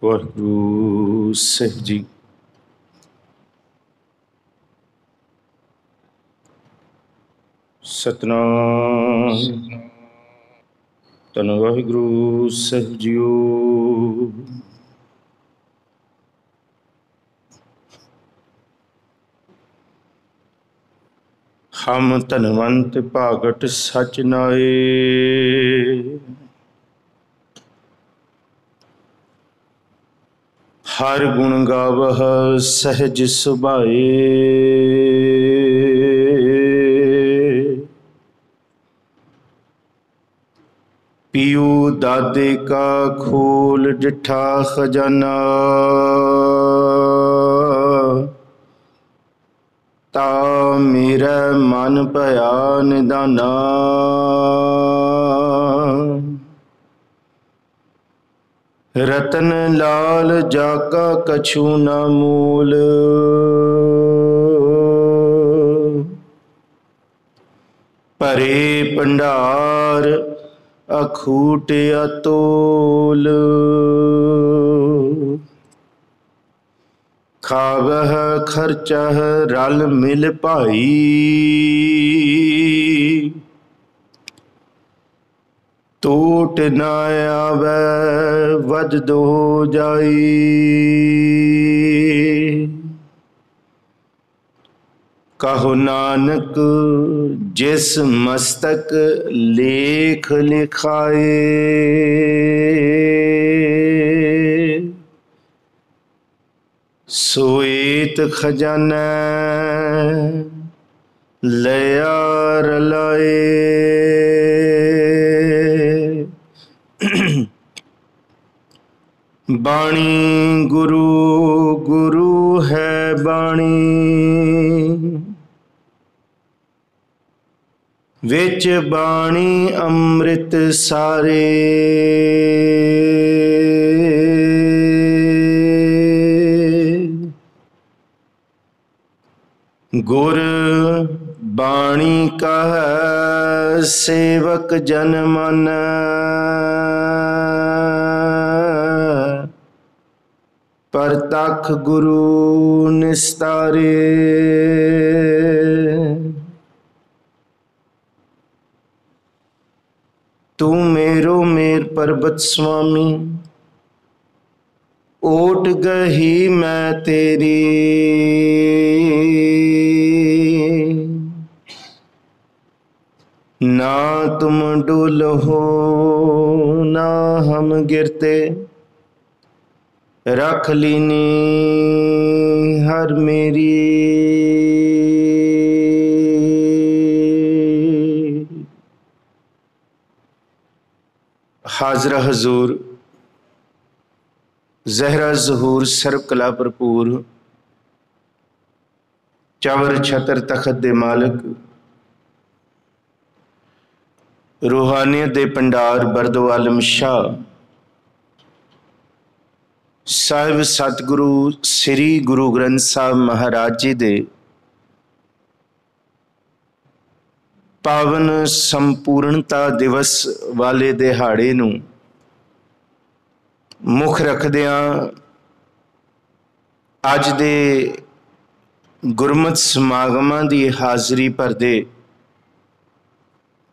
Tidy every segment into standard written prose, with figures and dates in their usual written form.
ਵਾਹਿਗੁਰੂ ਸਾਹਿਬ ਜੀ। ਸਤਨਾਮ ਧੰਨ ਵਾਹਿਗੁਰੂ ਸਾਹਿਬ ਜੀਓ। ਹਮ ਧਨਵੰਤ ਭਾਗਟ ਸਚ ਨਾਏ, ਹਰ ਗੁਣ ਗਾਵਹ ਸਹਿਜ ਸੁਭਾਏ। ਪੀਊ ਦਾਦੇ ਕਾ ਖੋਲ ਡਿਠਾ ਖਜ਼ਾਨਾ, ਤਾ ਮੇਰਾ ਮਨ ਭਇਆ ਨਿਦਾਨਾ। ਰਤਨ ਲਾਲ ਜਾਕਾ ਕਛੂ ਨਾ ਮੂਲ, ਭਰੇ ਭੰਡਾਰ ਅਖੂਟ ਅਤੋਲ। ਖਾਵਹ ਖਰਚਹ ਰਲ ਮਿਲ ਭਾਈ, ਟੋਟ ਨਾ ਆਵੈ ਵਜਦ ਹੋ ਜਾਈ। ਕਹੋ ਨਾਨਕ ਜਿਸ ਮਸਤਕ ਲੇਖ ਲਿਖਾਏ, ਸੋਏਤ ਖਜ਼ਾਨਾ ਲਿਆ ਰਲਾਏ। ਬਾਣੀ ਗੁਰੂ ਗੁਰੂ ਹੈ ਬਾਣੀ, ਵਿੱਚ ਬਾਣੀ ਅੰਮ੍ਰਿਤ ਸਾਰੇ। ਗੁਰ ਬਾਣੀ ਕਹੈ ਸੇਵਕ ਜਨ ਮਨ, ਪਰਤਖ ਗੁਰੂ ਨਿਸਤਾਰੇ। ਤੂੰ ਮੇਰੋ ਮੇਰ ਪਰਬਤ ਸੁਆਮੀ, ਓਟ ਗਹੀ ਮੈਂ ਤੇਰੀ। ਨਾ ਤੁਮ ਡੁਲਹੋ ਨਾ ਹਮ ਗਿਰਤੇ, रख लीनी हर मेरी। हाजरा हजूर जहरा जहूर सर्व कला भरपूर, चवर छतर तखत दे मालिक, रूहानियत दे भंडार बरदो आलम शाह, ਸਾਹਿਬ ਸਤਿਗੁਰੂ ਸ੍ਰੀ ਗੁਰੂ ਗ੍ਰੰਥ ਸਾਹਿਬ ਮਹਾਰਾਜ ਜੀ ਦੇ ਪਾਵਨ ਸੰਪੂਰਨਤਾ ਦਿਵਸ ਵਾਲੇ ਦਿਹਾੜੇ ਨੂੰ ਮੁੱਖ ਰੱਖਦਿਆਂ ਅੱਜ ਦੇ ਗੁਰਮਤਿ ਸਮਾਗਮਾਂ ਦੀ ਹਾਜ਼ਰੀ ਭਰਦੇ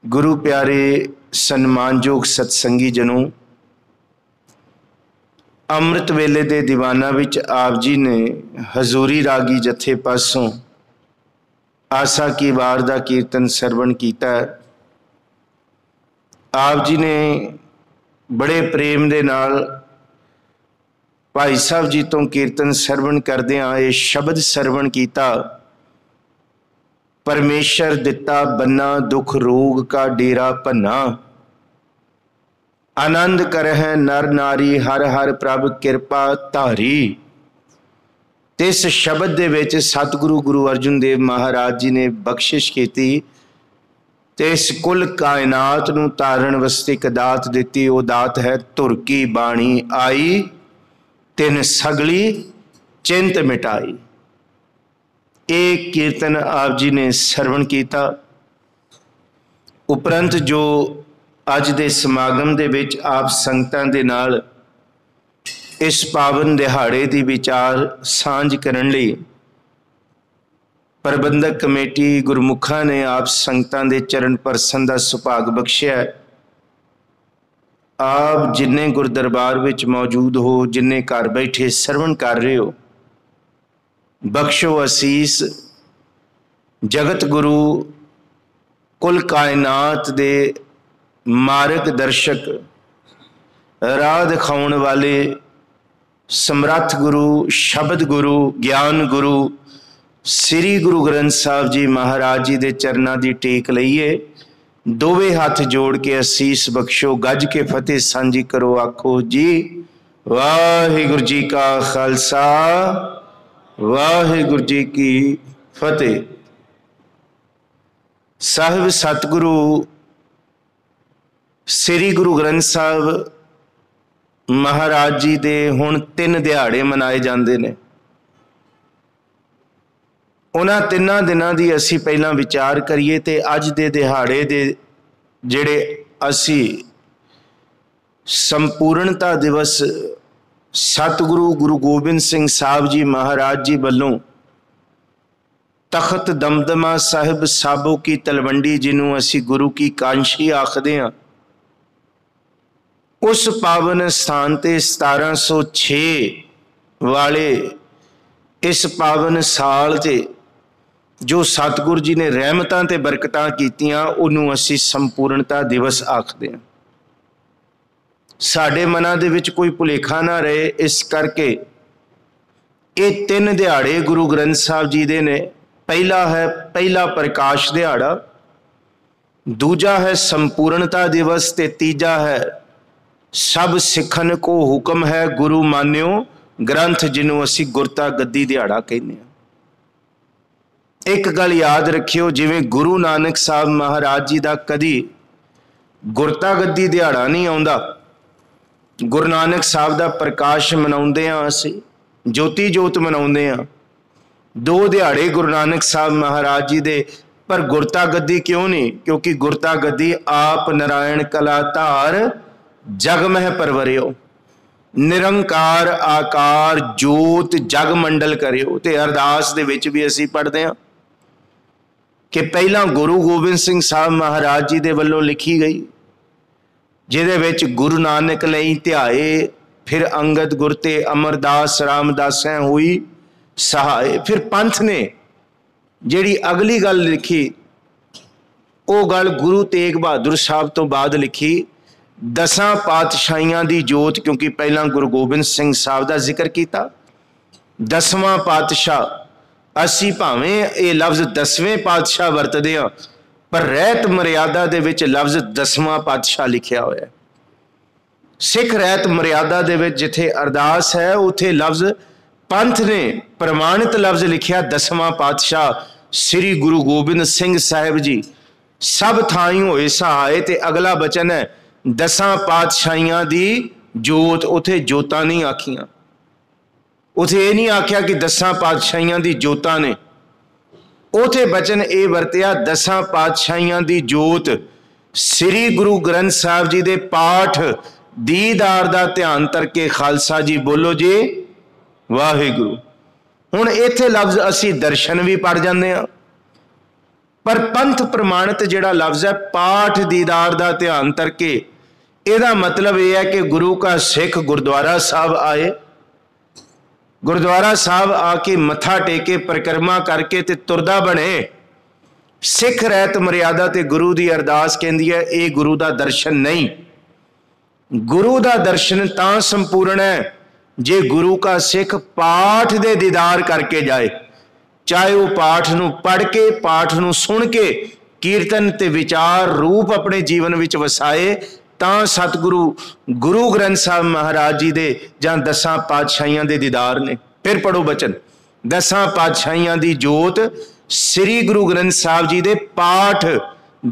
ਗੁਰੂ ਪਿਆਰੇ ਸਨਮਾਨਯੋਗ ਸਤਸੰਗੀ ਜਨੋਂ, ਅੰਮ੍ਰਿਤ ਵੇਲੇ ਦੇ ਦੀਵਾਨਾਂ ਵਿੱਚ ਆਪ ਜੀ ਨੇ ਹਜ਼ੂਰੀ ਰਾਗੀ ਜਥੇ ਪਾਸੋਂ ਆਸਾ ਕੀ ਵਾਰ ਦਾ ਕੀਰਤਨ ਸਰਵਣ ਕੀਤਾ। ਆਪ ਜੀ ਨੇ ਬੜੇ ਪ੍ਰੇਮ ਦੇ ਨਾਲ ਭਾਈ ਸਾਹਿਬ ਜੀ ਤੋਂ ਕੀਰਤਨ ਸਰਵਣ ਕਰਦਿਆਂ ਇਹ ਸ਼ਬਦ ਸਰਵਣ ਕੀਤਾ, ਪਰਮੇਸ਼ਰ ਦਿੱਤਾ ਬੰਨਾ ਦੁੱਖ ਰੋਗ ਕਾ ਡੇਰਾ ਭੰਨਾ। ਆਨੰਦ ਕਰਹਿ ਨਰ ਨਾਰੀ ਹਰ ਹਰ ਪ੍ਰਭ ਕਿਰਪਾ ਧਾਰੀ। ਤੇ ਇਸ ਸ਼ਬਦ ਦੇ ਵਿੱਚ ਸਤਿਗੁਰੂ ਗੁਰੂ ਅਰਜਨ ਦੇਵ ਮਹਾਰਾਜ ਜੀ ਨੇ ਬਖਸ਼ਿਸ਼ ਕੀਤੀ ਤੇ ਇਸ ਕੁੱਲ ਕਾਇਨਾਤ ਨੂੰ ਤਾਰਨ ਵਾਸਤੇ ਇੱਕ ਦਾਤ ਦਿੱਤੀ। ਉਹ ਦਾਤ ਹੈ ਧੁਰ ਕੀ ਬਾਣੀ ਆਈ, ਤਿਨ ਸਗਲੀ ਚਿੰਤ ਮਿਟਾਈ। ਇਹ ਕੀਰਤਨ ਆਪ ਜੀ ਨੇ ਸਰਵਣ ਕੀਤਾ। ਉਪਰੰਤ ਜੋ ਅੱਜ ਦੇ ਸਮਾਗਮ ਦੇ ਵਿੱਚ ਆਪ ਸੰਗਤਾਂ ਦੇ ਨਾਲ इस पावन दिहाड़े की विचार सांझ करने लई प्रबंधक कमेटी गुरमुखा ने आप संगतां दे चरण परसन का सुभाग बख्शिया। आप जिन्ने गुरदरबार विच मौजूद हो, जिन्ने घर बैठे सरवण कर रहे हो, बख्शो असीस। जगत गुरु कुल कायनात दे मार्ग दर्शक, राह दिखाउण वाले समर्थ गुरु, शब्द गुरु, ज्ञान गुरु श्री गुरु ग्रंथ साहब जी महाराज जी दे चरनां दी टेक लईए। दोवे हाथ जोड़ के असीस बख्शो। गज के फतेह सांझी करो, आखो जी वाहिगुरु जी का खालसा, वाहिगुरु जी की फतेह। साहिब सतगुरु श्री गुरु ग्रंथ साहब महाराज जी दे हुण 3 दिहाड़े मनाए जाते हैं। उन्हां 3 दिनां दी असी पहलां विचार करिए ते अज दे दिहाड़े दे जिहड़े असी संपूर्णता दिवस सतगुरु गुरु गोबिंद सिंह साहब जी महाराज जी वल्लों तख्त दमदमा साहिब साबो की तलवंडी, जिन्हों असी गुरु की कांशी आखदे हां, उस पावन स्थान ते 1706 वाले इस पावन साल ते जो सतगुरु जी ने रहमतां ते बरकतां कीतियां, उन्होंने असी संपूर्णता दिवस आखदे हां। साडे मनां दे विच कोई भुलेखा ना रहे, इस करके ये 3 दिहाड़े गुरु ग्रंथ साहब जी दे ने। पहला है पहला प्रकाश दिहाड़ा, दूजा है संपूर्णता दिवस ते तीजा है सब सिखन को हुक्म है गुरु मान्यो ग्रंथ, जिन्हों असी गुरता गद्दी दिहाड़ा कहने। एक गल याद रखियो, जिवें गुरु नानक साहब महाराज जी का कदी गुरता गद्दी दिहाड़ा नहीं आउंदा। गुरु नानक साहब का प्रकाश मनाउंदे हां, असी ज्योति जोत मनाउंदे हां। 2 दिहाड़े गुरु नानक साहब महाराज जी दे, पर गुरता गद्दी क्यों नहीं? क्योंकि गुरता गद्दी आप नारायण कला धार जग मह परवरियो, निरंकार आकार जोत जग मंडल करियो। ते अरदास दे विच भी असी पढ़दे हां कि पहला गुरु गोबिंद सिंह साहब महाराज जी दे वल्लों लिखी गई, जिहदे विच गुरु नानक लई ध्याए, फिर अंगद गुर ते अमरदास रामदासैं हुई सहाय। फिर पंथ ने जिहड़ी अगली गल लिखी, वो गल गुरु तेग बहादुर साहब तो बाद लिखी, 10 पातशाहियां दी जोत। क्योंकि पहला गुरु गोबिंद सिंह साहब का जिक्र किया, 10वां पातशाह। असी भावें ये लफ्ज़ 10वें पातशाह वरतदे हां, पर रहत मर्यादा दे विच लफ्ज़ 10वां पातशाह लिखिया होया है। सिख रहत मर्यादा दे विच जिथे अरदास है, उथे लफ्ज़ पंथ ने प्रमाणित लफ्ज़ लिखिया 10वां पातशाह श्री गुरु गोबिंद सिंह साहिब जी सब थाई होए सहाय। ते अगला बचन है 10 पातशाहियां दी जोत। उथे जोतां नहीं आखियां, उथे ये नहीं आख्या कि 10 पातशाहियां दी जोतां ने। उथे बचन ये वरतिया 10 पातशाहियां दी जोत श्री गुरु ग्रंथ साहब जी दे पाठ दीदार दा ध्यान करके खालसा जी बोलो जी वाहिगुरु। हुण इत्थे लफ्ज़ असी दर्शन भी पढ़ जाते हैं, पर पंथ प्रमाणित जिहड़ा लफ्ज़ है पाठ दीदार दा ध्यान करके, ਇਹਦਾ मतलब यह है कि गुरु का सिख गुरुद्वारा साहब आए, गुरुद्वारा साहब आके मत्था टेके परिक्रमा करके ते तुरदा बने। सिख रहत मर्यादा ते गुरु की अरदास कहती है, ये गुरु का दर्शन नहीं। गुरु का दर्शन तां संपूर्ण है जे गुरु का सिख पाठ दे दीदार करके जाए, चाहे वह पाठ नूं पढ़ के, पाठ नूं सुन के, कीर्तन ते विचार रूप अपने जीवन विच वसाए, तां सतगुरु गुरु ग्रंथ साहब महाराज जी दे जां 10 पातशाहियां दे दीदार ने। फिर पढ़ो बचन, 10 पातशाहियां दी जोत श्री गुरु ग्रंथ साहब जी दे पाठ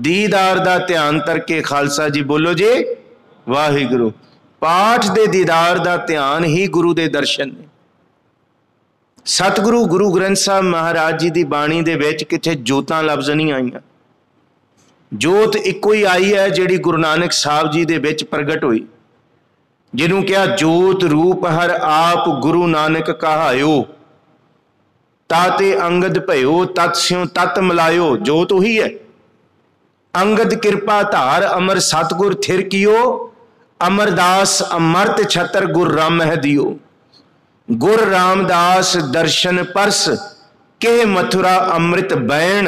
दीदार दा ध्यान करके खालसा जी बोलो जी वाहिगुरु। पाठ दे दीदार दा ध्यान ही गुरु दे दर्शन ने। सतगुरु गुरु ग्रंथ साहब महाराज जी दी बाणी दे विच किथे जोतां लफ्ज़ नहीं आईयां। जोत इको ही आई है जिहड़ी गुरु नानक साहब जी दे विच प्रगट हुई। जिन्हों क्या जोत रूप हर आप गुरु नानक कहायो, ताते अंगद भयो तत् स्यों तत् मिलायो। जोत वही है। अंगद कृपा धार अमर सतगुर थिर कियो, अमरदास अमरत छतर गुर राम है दियो। गुर रामदास दर्शन परस के मथुरा अमृत बैण,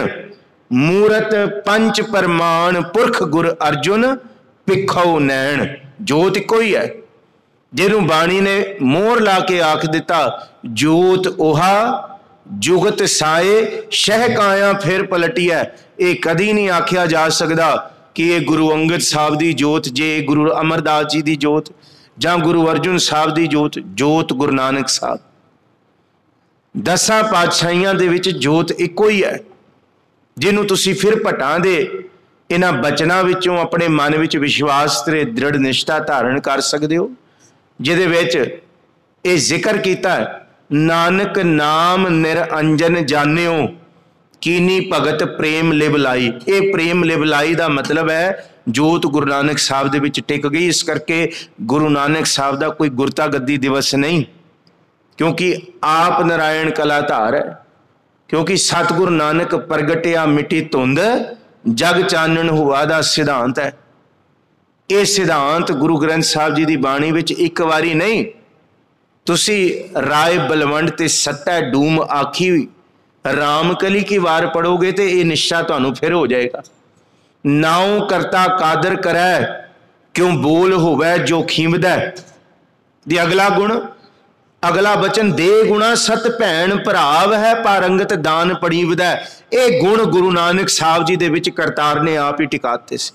मूरत पंच परमाण पुरख गुर अर्जुन पिखौ नैण। जोत कोई है। जिन्हों बाणी ने मोहर ला के आख दिता, जोत ओहा जुगत साए शह काया फिर पलटिया। ये कदी नहीं आख्या जा सकता कि ये गुरु अंगद साहब की जोत, जे गुरु अमरदास जी की जोत, जां गुरु अर्जुन साहब की जोत। जोत गुरु नानक साहब, 10 पातशाहियां दे विच जोत इको ही है। जिन्हों तुसी फिर भट्टां दे इन्हां बचनां विचों अपने मन विच विश्वास ते दृढ़ निष्ठा धारण कर सकते हो, जिहदे विच ये जिक्र किया है, नानक नाम निरंजन जानियो, कीनी भगत प्रेम लिवलाई। ये प्रेम लिवलाई का मतलब है जोत गुरु नानक साहब दे विच टिक गई। इस करके गुरु नानक साहब का कोई गुरता गद्दी दिवस नहीं, क्योंकि आप नारायण कलाधार है। क्योंकि सतगुरु नानक प्रगटिया मिट्टी धुंध, जग चानन हुआ दा सिद्धांत है। ये सिद्धांत गुरु ग्रंथ साहब जी की बाणी विच एक बारी नहीं, तुसी राय बलवंड ते सत्ता डूम आखी रामकली की वार पढ़ोगे तो ये निश्चा तुहानू फिर हो जाएगा। नाउ करता कादर करै, क्यों बोल होवै जो खीमदै। दी अगला गुण, अगला बचन, दे गुणा सत भैन भराव है, पारंगत दान पड़ीवदै। ये गुण गुरु नानक साहब जी दे विच करतार ने आप ही टिकाते से।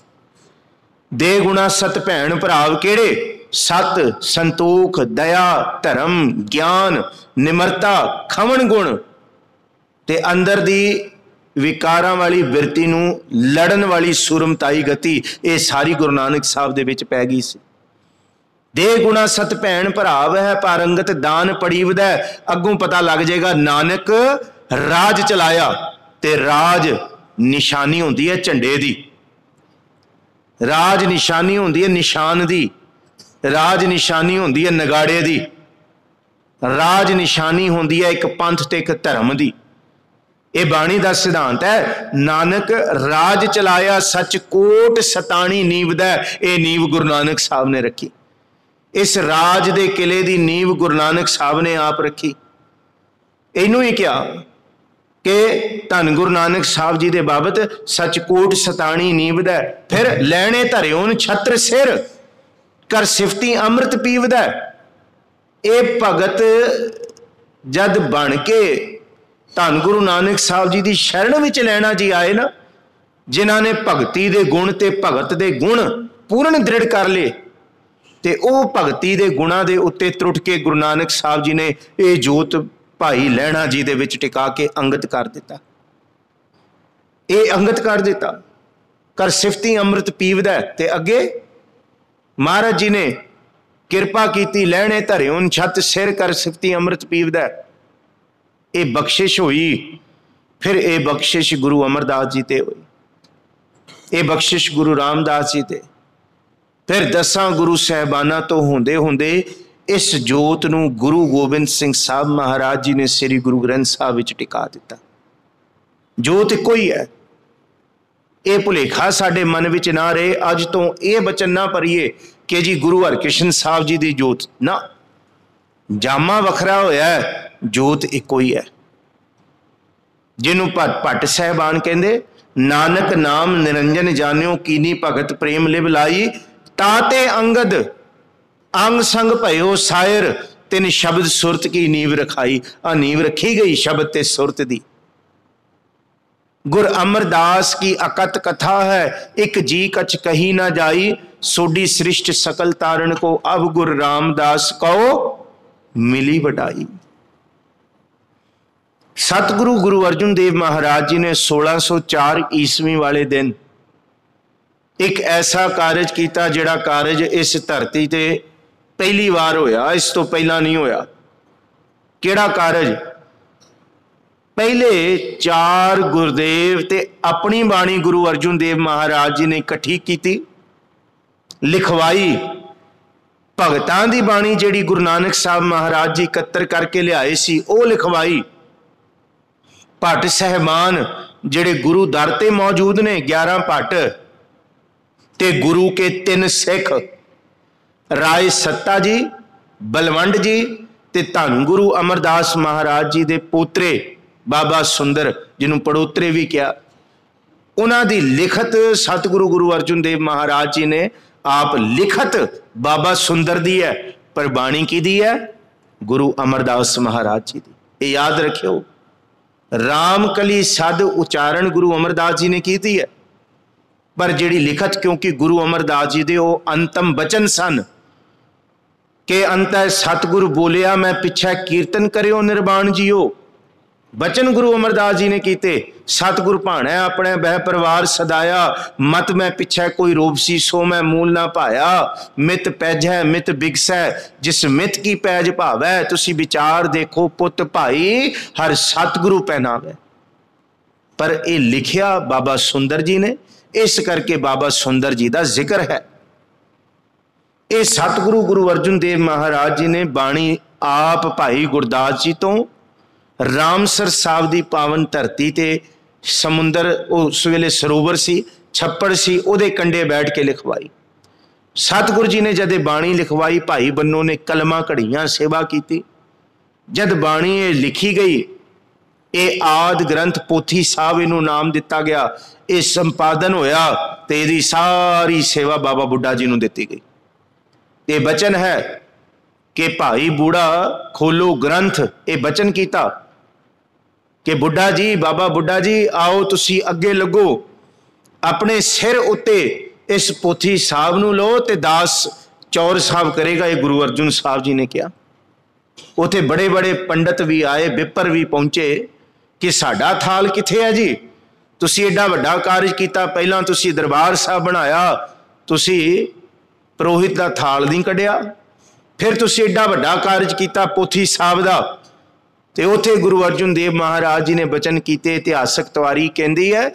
दे गुणा सत भैन भराव केड़े? सत, संतोख, दया, धर्म, ज्ञान, निमरता, खमन गुण ते अंदर दी विकारां वाली बिरती नूं लड़न वाली सुरमताई गति, ये सारी गुरु नानक साहब दे विच पै गई सी। दे गुणा सत भैन भराव है, पारंगत दान पड़ीवदै। अगों पता लग जाएगा नानक राज चलाया, ते राज निशानी होंदी है झंडे दी, राज निशानी होंदी है निशान दी, राज निशानी होंदी है नगाड़े दी, राज निशानी होंदी है एक पंथ ते एक धर्म दी। ये बाणी का सिद्धांत है। नानक राज चलाया सच कोट सतानी नींव दै। ये नींव गुरु नानक साहब ने रखी। इस राज दे किले दी नींव गुरु नानक साहब ने आप रखी। इनू ही क्या कि धन गुरु नानक साहब जी दे बाबत सच कोट सतानी नींव दै। फिर लैने धरियोन छत्र सिर, कर सिफती अमृत पीवदै। ये भगत जद बन के धन गुरु नानक साहब जी की शरण विच लैना जी आए ना, जिन्हों ने भगती दे गुण ते भगत दे गुण पूर्ण दृढ़ कर ले, ते ओ भगती दे गुणा दे उत्ते त्रुट के गुरु नानक साहब जी ने ये जोत भाई लैणा जी दे विच टिका के अंगत कर दिता। ये अंगत कर दिता। कर सिफती अमृत पीवदै। ते अगे महाराज जी ने किरपा की, लैने धरियोन छत सिर, कर सिफती अमृत पीवदै। ये बख्शिश हुई। फिर ये बख्शिश गुरु अमरदास जी ते हुई, ये बख्शिश गुरु रामदास जी ते, फिर 10 गुरु साहबाना तो होंदे होंदे इस जोत नूं गुरु गोबिंद सिंह साहब महाराज जी ने श्री गुरु ग्रंथ साहब विच टिका दिता। जोत इको ही है। ये भुलेखा साडे मन विच ना रहे। अज तो ये बचन ना भरीए कि जी गुरु हरकृष्ण साहब जी की जोत ना, जामा वखरा होया है, जोत इको ही है। जिन्हों भट्ट साहबान कहते, नानक नाम निरंजन जानियो, कीनी भगत प्रेम लिव लाई। ताते अंगद अंग संग भयो सायर, तिन शब्द सुरत की नींव रखाई। आ नींव रखी गई शब्द ते सुरत दी। गुर अमरदास की अकत कथा है, एक जी कछ कही ना जाई। सोडी सृष्ट सकल तारण को, अब गुर रामदास कहो मिली बढ़ाई। सतगुरु गुरु अर्जुन देव महाराज जी ने 1604 ईस्वी वाले दिन एक ऐसा कारज किया, जिहड़ा कारज इस धरती ते पहली बार होया, इस तो पहला नहीं होया। किहड़ा कारज? पहले 4 गुरुदेव ते अपनी बाणी गुरु अर्जुन देव महाराज जी ने इकट्ठी की, लिखवाई, भगतां दी बाणी जिहड़ी गुरु नानक साहब महाराज जी इकत्तर करके लियाए सी वो लिखवाई। भट्ट सहमान जिहड़े गुरु दर ते मौजूद ने 11 भट्ट ते गुरु के 3 सिख राय सत्ता जी, बलवंड जी ते धन गुरु अमरदास महाराज जी दे पोतरे बाबा सुंदर जिन्होंने पड़ोतरे भी किया, उन्हां दी लिखत सतगुरु गुरु अर्जुन देव महाराज जी ने आप लिखत बाबा सुंदर दी है, पर बाणी की दी है गुरु अमरदास महाराज जी दी। ये याद रखियो, रामकली सद उचारण गुरु अमरदास जी ने की है, पर जिहड़ी लिखत क्योंकि गुरु अमरदास जी दे वो अंतम बचन सन के अंत सतगुरु बोलिया मैं पिछे कीर्तन करियो निर्वाण जियो। बचन गुरु अमरदास जी ने कीते, सतगुरु भाणै अपने बह परिवार सदाया, मत मैं पिछे कोई रोबसी सो मैं मूल ना पाया। मित पैजै मित बिगसै जिस मित की पैज भावै, तुसी विचार देखो पुत भाई हर सतगुरु पहनावै। पर यह लिखिया बाबा सुंदर जी ने, इस करके बाबा सुंदर जी का जिक्र है। ये सतगुरु गुरु अर्जुन देव महाराज जी ने बाणी आप भाई गुरदास जी तो रामसर साहब की पावन धरती ते समुंदर उस वेले सरोवर सी छप्पड़ सी उहदे कंढे बैठ के लिखवाई। सतगुरु जी ने जद बाणी लिखवाई, भाई बन्नों ने कलमा घड़ियां सेवा की। जद बाणी ये लिखी गई, ये आदि ग्रंथ पोथी साहब इनू नाम दिता गया, ये संपादन होया ते इहदी सारी सेवा बाबा बुढ़ा जी नू दिती गई। ये बचन है कि भाई बूढ़ा खोलो ग्रंथ, ये बचन कीता कि बुढ़ा जी बाबा बुढ़ा जी आओ तुसी अगे लगो, अपने सिर उत्ते इस पोथी साहब नू लो ते दास चौर साहब करेगा। ये गुरु अर्जुन साहब जी ने किया। उत्थे बड़े बड़े पंडित भी आए, विपर भी पहुंचे कि साडा थाल किथे है जी, तुसी एडा वड्डा कारज कीता, पहलां तुसी दरबार साहब बनाया, तुसी पुरोहित दा थाल नहीं कढ़िया, फिर तुसी एडा वड्डा कारज कीता पोथी साहब दा। ते उत्थे गुरु अर्जुन देव महाराज जी ने बचन कीते। इतिहासक तवारी कहती है,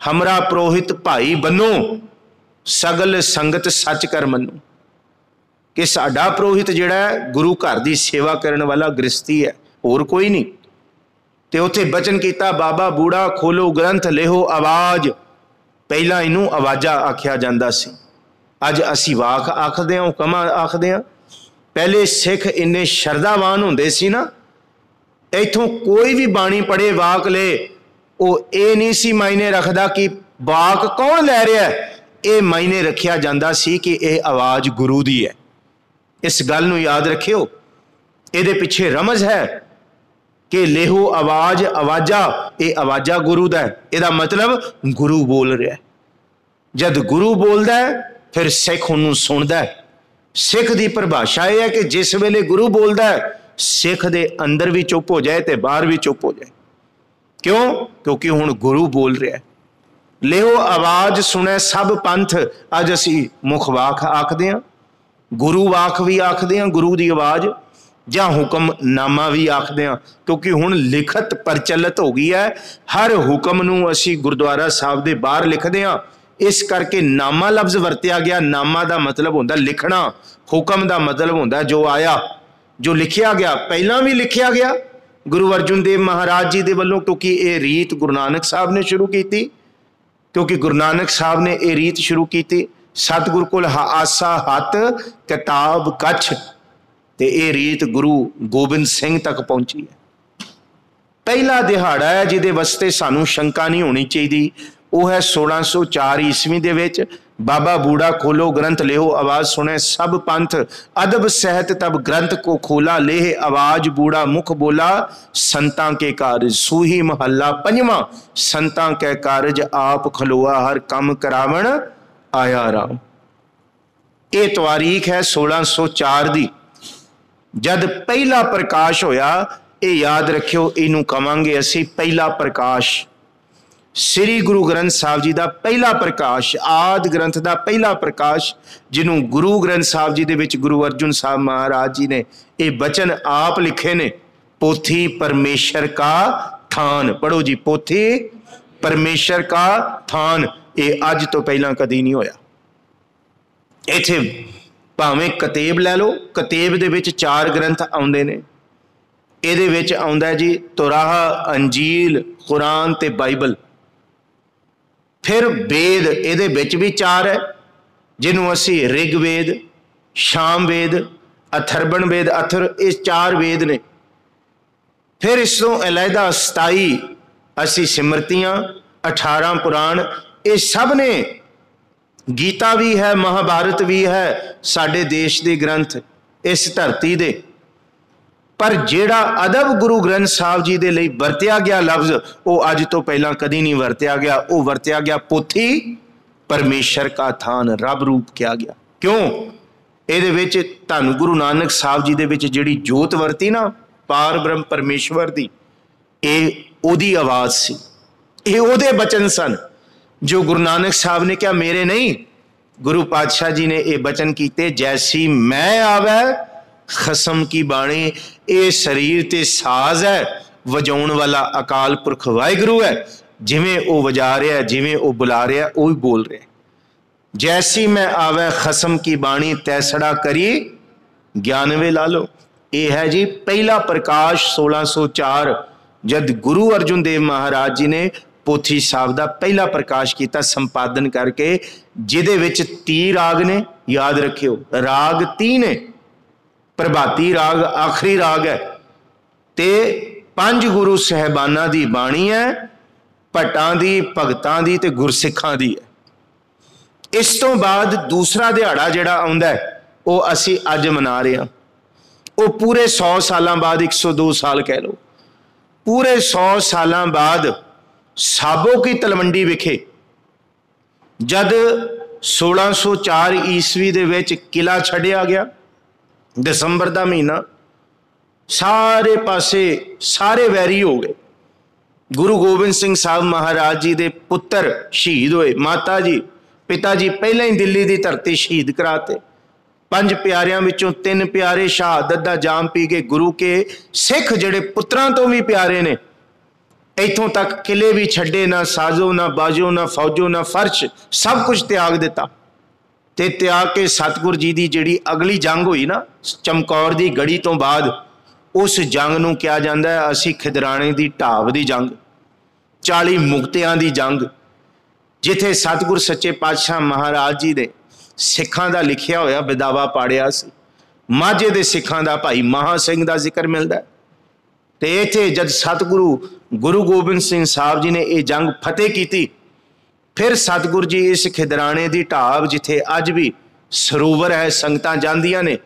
हमरा पुरोहित भाई बनो सगल संगत सच कर मनो, कि साडा पुरोहित जिहड़ा है गुरु घर की सेवा करने वाला गृहस्थी है, होर कोई नहीं। ते उत्थे बचन कीता, बाबा बूढ़ा खोलो ग्रंथ लेहो आवाज। पहला इनू आवाजा आख्या जांदा सी, अज असी वाक आखदे हां, हुक्म आखदे हां। पहले सिख इन्ने शरधावान हुंदे सी ना, इथों कोई भी बाणी पढ़े वाक ले, वो ये नहीं सी मायने रखदा कि वाक कौन लै रहा है, ये मायने रखिया जांदा सी कि यह आवाज गुरु दी है। इस गल नूं याद रखियो, इहदे पिछे रमज है कि लेहो आवाज आवाजा, ये आवाजा गुरु दा है। इहदा मतलब गुरु बोल रहा है। जद गुरु बोलदा है फिर सिख उन्होंने सुनता है। सिख की परिभाषा यह है कि जिस वेले गुरु बोलता है सिख दे अंदर भी चुप हो जाए तो बाहर भी चुप हो जाए। क्यों? क्योंकि हुण गुरु बोल रहा है। लेहो आवाज सुने सब पंथ, अज असी मुखवाक आखदे हां, गुरु वाक भी आखदे हां, गुरु की आवाज जां हुक्मनामा भी आखदे हां, क्योंकि हुण लिखत प्रचलित हो गई है। हर हुक्म नूं असी गुरुद्वारा साहब दे बाहर लिखदे हां, इस करके नामा लफ्ज वरत्या गया। नामा का मतलब होंदा लिखना, हुक्म का मतलब होंदा जो आया, जो लिखिया गया। पहला भी लिखिया गया गुरु अर्जुन देव महाराज जी दे वल्लों, क्योंकि ये रीत गुरु नानक साहब ने शुरू की थी, क्योंकि गुरु नानक साहब ने यह रीत शुरू की थी। सतगुरु कोल आसा हथ किताब कछ, ते ये रीत गुरु गोबिंद सिंह तक पहुंची है। पहला दिहाड़ा है जिहदे वास्ते सानू शंका नहीं होनी चाहिए, वह है 1604 ईस्वी दे विच बाबा बूढ़ा खोलो ग्रंथ लेहो आवाज सुने सब पंथ, अदब सहत तब ग्रंथ को खोला, लेह आवाज बूढ़ा मुख बोला, संतां के कारज सूही महला पंजवां, संतां के कारज आप खलोआ, हर कम करावण आया राम। ये तवारीख है 1604 दी, जद पहला प्रकाश होया। ये याद रखियो, इनू कवांगे असी पहला प्रकाश। श्री गुरु ग्रंथ साहब जी का पहला प्रकाश, आदि ग्रंथ का पहला प्रकाश, जिन्हों गुरु ग्रंथ साहब जी दे विच गुरु अर्जुन साहब महाराज जी ने ये बचन आप लिखे ने, पोथी परमेश्वर का थान। पढ़ो जी, पोथी परमेश्वर का थान। ये अज तो पहला कदी नहीं होया। इत्थे भावें कतेब लै लो, कतेब दे विच 4 ग्रंथ आउंदे ने। इहदे विच आउंदा जी तुराह, अंजील, कुरान ते बाइबल। फिर वेद इहदे विच भी 4 है, जिन्हों असी ऋगवेद, शामवेद, अथर्वण वेद, ये 4 वेद ने। फिर इस तो अलहदा 27 असी सिमरतियां, 18 पुराण, ये सब ने। गीता भी है, महाभारत भी है, साडे देश के ग्रंथ इस धरती दे। पर जिहड़ा अदब गुरु ग्रंथ साहब जी दे लई वरतिया गया लफ्ज़, वो अज तो पहला कदी नहीं वरतिया गया। वो वरतिया गया पोथी परमेश्वर का थान, रब रूप किया गया। क्यों? इहदे विच धन गुरु नानक साहब जी दे विच जिहड़ी जोत वरती ना पार ब्रह्म परमेश्वर दी, ये ओदी आवाज़ सी, ये ओदे बचन सन जो गुरु नानक साहब ने कहा, मेरे नहीं। गुरु पातशाह जी ने ये बचन कीते, जैसी मैं आवे खसम की बाणी। ये शरीर ते साज है, वजाउण वाला अकाल पुरख वाहिगुरू है। जिवें वो वजा रहा है, जिवें वो बुला रहा है, वो ही बोल रहा है। जैसी मैं आवे खसम की बाणी, तैसड़ा करी ज्ञानवे ला लो। ये है जी पहला प्रकाश 1604, जब गुरु अर्जुन देव महाराज जी ने पोथी साहब का पहला प्रकाश किया संपादन करके, जिदे विच 30 राग ने। याद रखियो, राग 30 ने। प्रभाती राग आखिरी राग है, ते 5 गुरु साहबाना दी बाणी है, भट्टां दी, भगतां दी ते गुरसिखां दी है। इस तो बाद दूसरा दिहाड़ा जिहड़ा आउंदा है, वो असी अज मना रहे हैं। वो पूरे 100 साल बाद, 102 साल कह लो, पूरे 100 साल बाद साबो की तलवंडी विखे जद 1604 ईस्वी दे विच किला छड्डिया गया, दिसंबर का महीना, सारे पासे सारे वैरी हो गए। गुरु गोबिंद सिंह साहब महाराज जी दे पुत्र शहीद होए, माता जी पिता जी पहले ही दिल्ली की धरती शहीद कराते। 5 प्यारियां विचों 3 प्यारे शहादत का जाम पी गए। गुरु के सिख जिहड़े पुत्रां तो भी प्यारे ने, इथों तक किले भी छड्डे, ना साजो ना बाजो ना फौजो ना फर्श, सब कुछ त्याग दिता। ते त्याग के सतगुर जी की जिहड़ी अगली जंग हुई ना चमकौर की गढ़ी तो बाद, उस जंग नूं कहा जाता है असी खिदराणे की ढाब की जंग, 40 मुक्तियां की जंग, जिथे सतगुर सच्चे पातशाह महाराज जी ने सिखां दा लिखिया होया विदावा पाड़िया सी। माझे दे सिखां दा भाई महा सिंह का जिक्र मिलता है। ते इत्थे जद सतगुरु गुरु गोबिंद सिंह साहब जी ने यह जंग फतेह की, फिर सतगुरु जी इस खिदराणे की ढाब, जिथे अज भी सरोवर है, संगतां जांदियां ने,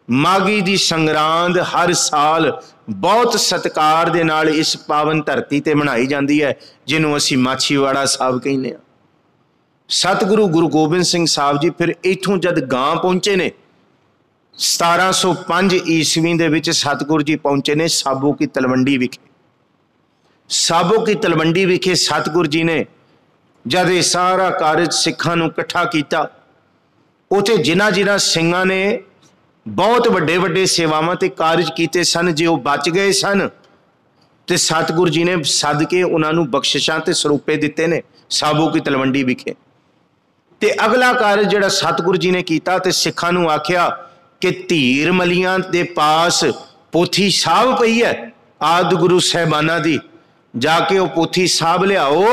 मागी दी संगरांद हर साल बहुत सत्कार दे नाल इस पावन धरती ते मनाई जाती है, जिन्हों असी माछीवाड़ा साहब कहने आ। सतगुरु गुरु गोबिंद सिंह साहब जी फिर इथों जद गां पहुंचे ने 1705 ईस्वी दे विच सतगुरु जी पहुंचे ने साबो की तलवंडी विखे। साबो की तलवंडी विखे सतगुरु जी ने जद ये सारा कारज सिखां नूं इकट्ठा किया, उत्थे जिन्हां जिन्हां सिंघां ने बहुत वड्डे वड्डे सेवावां ते कारज कीते सन, जे वो बच गए सन ते सतगुरु जी ने सद के उन्हां नूं बख्शिशां ते सरूपे दिते ने साबो की तलवंडी विखे। ते अगला कारज जिहड़ा सतगुरु जी ने कीता ते सिखां नूं आख्या कि धीर मलियां दे पास पोथी साहब पई है आदि गुरु साहबाना दी, जाके वो पोथी साहब लियाओ,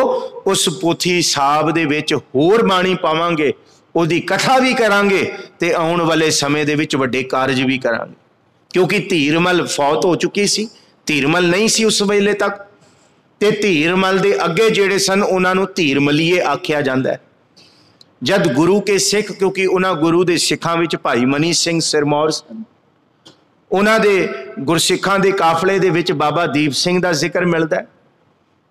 उस पोथी साहब दे विच होर बाणी पावांगे, उहदी कथा भी करांगे ते आउण वाले समय दे विच वड्डे कारज भी करांगे। क्योंकि धीरमल फौत हो चुकी सी, धीरमल नहीं सी उस वेले तक, ते धीरमल दे अगे जिहड़े सन उन्हां नूं धीरमलीए आख्या जांदा है। जद गुरु के सिख, क्योंकि उन्हां गुरु दे सिखां विच भाई मनी सिंह सिरमौर सन, उन्हां दे गुरसिखां दे काफले दे विच बाबा दीप सिंह दा जिक्र मिलदा है।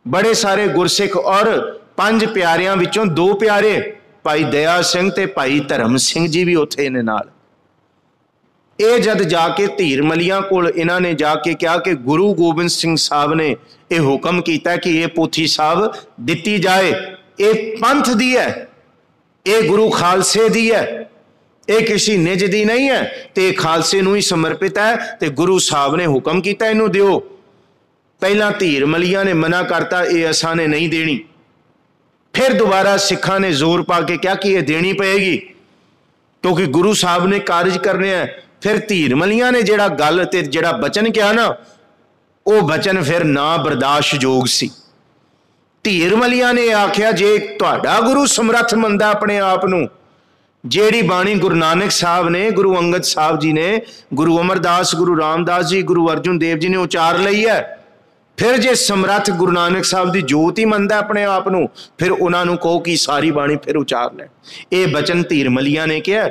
बड़े सारे गुरसिख और 5 प्यारियां विचों 2 प्यारे भाई दया सिंह ते भाई धर्म सिंह जी भी उत्थे ने नाल। ये जद जाके धीरमलियां कोल इन्हां ने जाके कहा कि गुरु गोबिंद सिंह साहब ने यह हुक्म किया कि यह पोथी साहब दिती जाए, ये पंथ दी है, ये गुरु खालसे दी है, ये किसी निज दी नहीं है, तो खालसे नूं ही समर्पित है, तो गुरु साहब ने हुक्म किया इनू दिओ। पहला धीरमलियां ने मना करता, ये असां ने नहीं देनी। फिर दोबारा सिखां ने जोर पा के क्या कि यह देनी पएगी। क्योंकि गुरु साहब ने कारज करने हैं। फिर धीरमलियां ने जिहड़ा गल ते जिहड़ा बचन कहा ना, वो बचन फिर ना बर्दाश्त योग सी। धीरमलियां ने आख्या जे तुहाडा गुरु समर्थ मंदा अपने आप नूं, जेड़ी बाणी गुरु नानक साहब ने, गुरु अंगद साहब जी ने, गुरु अमरदास, गुरु रामदास जी, गुरु अर्जुन देव जी ने उचार लई है, फिर जे समर्थ गुरु नानक साहब की जोत ही मनता अपने आप नूं, फिर उन्होंने कहो कि सारी बाणी फिर उचार लै। ये बचन धीरमलियां ने कहा।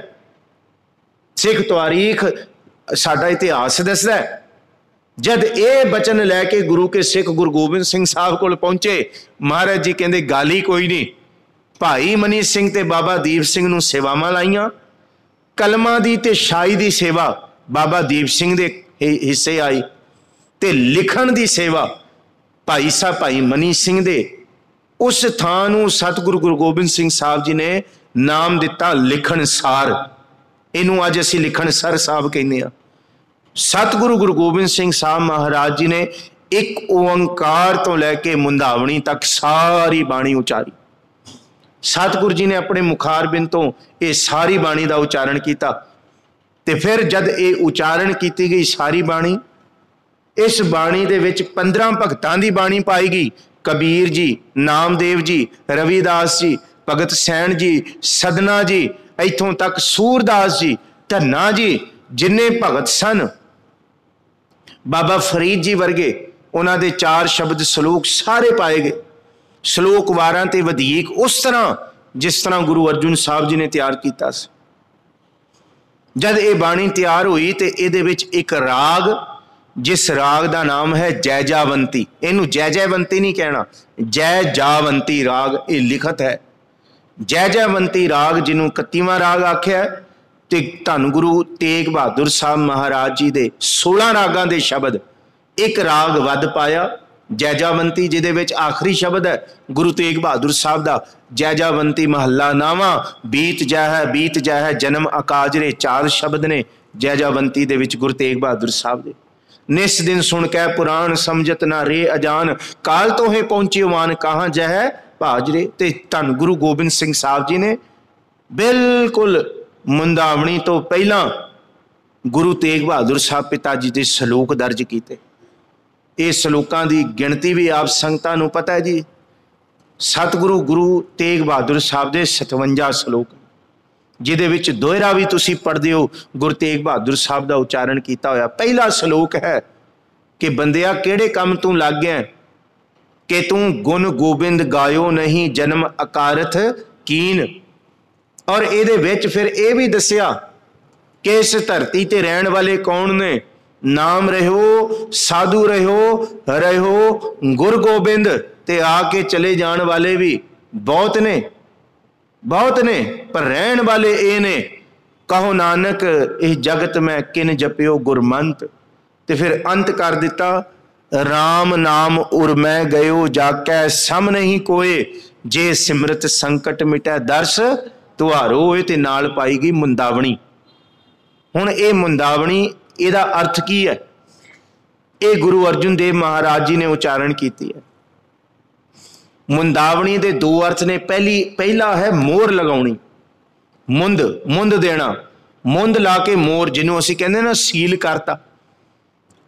सिख तारीख साडा इतिहास दसदा है, जद ये बचन लैके गुरु के सिख गुरु गोबिंद सिंह साहब को पहुंचे, महाराज जी कहते गल ही कोई नहीं। भाई मनी सिंह ते बाबा दीप सिंह नूं सेवावां लाइयां, कलमां दी ते शाही दी सेवा बाबा दीप सिंह दे हिस्से आई, ते लिखण दी सेवा भाई साहब भाई मनी सिंह दे। उस थां नूं सतगुरु गुरु गोबिंद सिंह साहब जी ने नाम दिता लिखणसार। इनू अज असीं लिखणसर साहब कहने आ। सतगुरु गुरु गोबिंद सिंह साहब महाराज जी ने एक ओंकार तो लैके मुंदावणी तक सारी बाणी उचारी। सतगुरु जी ने अपने मुखारबिंद तो ये सारी बाणी का उचारण किया। ते फिर जद ये उचारण की गई सारी बाणी, इस बाणी दे विच 15 भगतां दी बाणी पाई गई। कबीर जी, नामदेव जी, रविदास जी, भगत सैन जी, सदना जी, इथों तक सूरदास जी, धन्ना जी, जिन्ने भगत सन, बाबा फरीद जी वर्गे, उन्हां दे 4 शब्द सलोक सारे पाए गए। सलोक 12 ते वधीक उस तरह जिस तरह गुरु अर्जुन साहब जी ने तैयार किया। जद ये बाणी तैयार हुई तो ये एक राग, जिस राग का नाम है जैजावंती, इनू जैजैवंती नहीं कहना, जैजावंती राग ये लिखत है। जैजैवंती राग जिन्हों 31वां राग आख्या है। ते धन गुरु तेग बहादुर साहब महाराज जी दे 16 रागां दे शब्द एक राग वध पाया जैजावंती, जिहदे विच आखिरी शब्द है गुरु तेग बहादुर साहब दा, जैजावंती महला नावा, बीत जा है जन्म अकाजरे। 4 शब्द ने जैजावंती दे विच गुरु तेग बहादुर साहब दे। निस दिन सुन कै पुराण समझत ना रे अजान, काल तो है पहुंचे मान कहाँ जह भाजरे। ते धन गुरु गोबिंद सिंह साहब जी ने बिल्कुल मुंदावणी तो पहला गुरु तेग बहादुर साहब पिता जी के सलोक दर्ज किए। ये सलोकां की गिणती भी आप संगतां नूं पता है जी। सतगुरु गुरु तेग बहादुर साहब के 57 सलोक, जिहदे विच दोहरा भी तुसीं पढ़दे हो गुरु तेग बहादुर साहब का उचारण किया होया। पहला सलोक है कि बंदिया किहड़े काम तू लग गया कि तू गुण गोबिंद गायो नहीं जन्म अकारथ कीन। और ये विच फिर ये भी दसिया कि इस धरती ते रहन वाले कौन ने, नाम रहो साधु रहो गुर गोबिंद, ते आके चले जान वाले भी बहुत ने पर रहन वाले ये ने। कहो नानक इस जगत में किन जपियो गुरमंत। ते फिर अंत कर दिता, राम नाम उर मैं गयो जाकै सम नहीं कोए, जे सिमरत संकट मिटै दर्श तुहारो। ते नाल पाई गई मुंदावणी। हुण ये मुंदावणी इहदा अर्थ की है? ये गुरु अर्जुन देव महाराज जी ने उचारण की है। मुंदावणी दे 2 अर्थ ने। पहला है मोहर लगाउणी, मुंद देना, मुंद ला के मोर, जिन्हों असीं कहंदे ना सील करता।